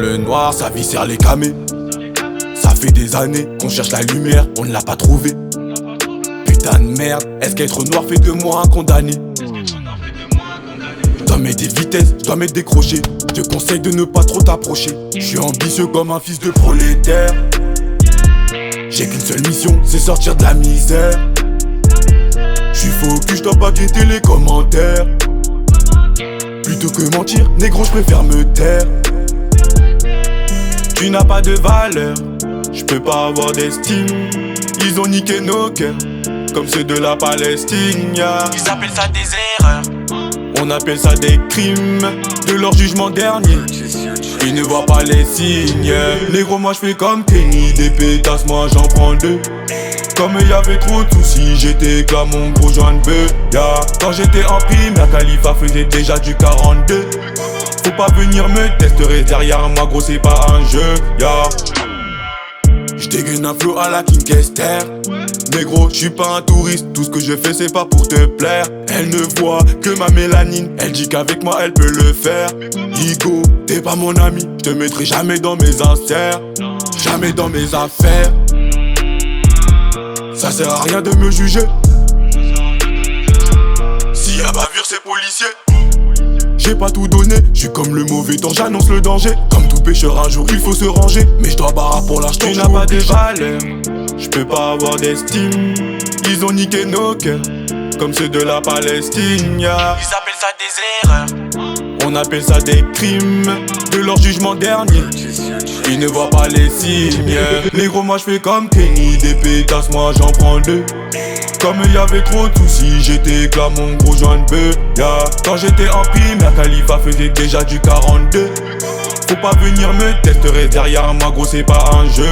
le noir, ça viscère les camés. Ça fait des années qu'on cherche la lumière, on ne l'a pas trouvée. Putain de merde, est-ce qu'être noir fait de moi un condamné? Je dois mettre des vitesses, je dois mettre des crochets. Je te conseille de ne pas trop t'approcher. Je suis ambitieux comme un fils de prolétaire. J'ai qu'une seule mission, c'est sortir de la misère. Je suis focus, je dois pas guetter les commentaires. Plutôt que mentir, négro, je préfère me taire. Tu n'as pas de valeur, je peux pas avoir d'estime. Ils ont niqué nos cœurs, comme ceux de la Palestine. Ils appellent ça des erreurs, On appelle ça des crimes, de leur jugement dernier. Ils ne voient pas les signes. Négro, moi je fais comme Kenny, des pétasses, moi j'en prends deux. Comme il y avait trop de soucis, j'étais comme mon gros joint de bœuf. Quand j'étais en prime, la Khalifa faisait déjà du 42. Faut pas venir me tester derrière moi, gros, c'est pas un jeu. J'dégaine un flow à la King Kester. Négro, j'suis pas un touriste, tout ce que je fais c'est pas pour te plaire. Elle ne voit que ma mélanine, elle dit qu'avec moi elle peut le faire. Igo, t'es pas mon ami, j'te mettrai jamais dans mes inserts, jamais dans mes affaires. Ça sert à rien de me juger. S'il y a bavure c'est policier. J'ai pas tout donné, j'suis comme le mauvais temps, j'annonce le danger. Comme tout pêcheur un jour il faut se ranger. Mais j'dois barrer pour l'acheter. Tu n'as pas de valeur, j'peux pas avoir d'estime. Ils ont niqué nos cœurs, comme ceux de la Palestine. ils appellent ça des erreurs, On appelle ça des crimes, de leur jugement dernier. Ils ne voient pas les signes. Négro, moi j'fais comme Kenny, des pétasses, moi j'en prends deux. Comme il y avait trop de soucis, j'étais comme mon gros joint de bœuf. Quand j'étais en prime, la Khalifa faisait déjà du 42. Faut pas venir me tester derrière moi, gros, c'est pas un jeu.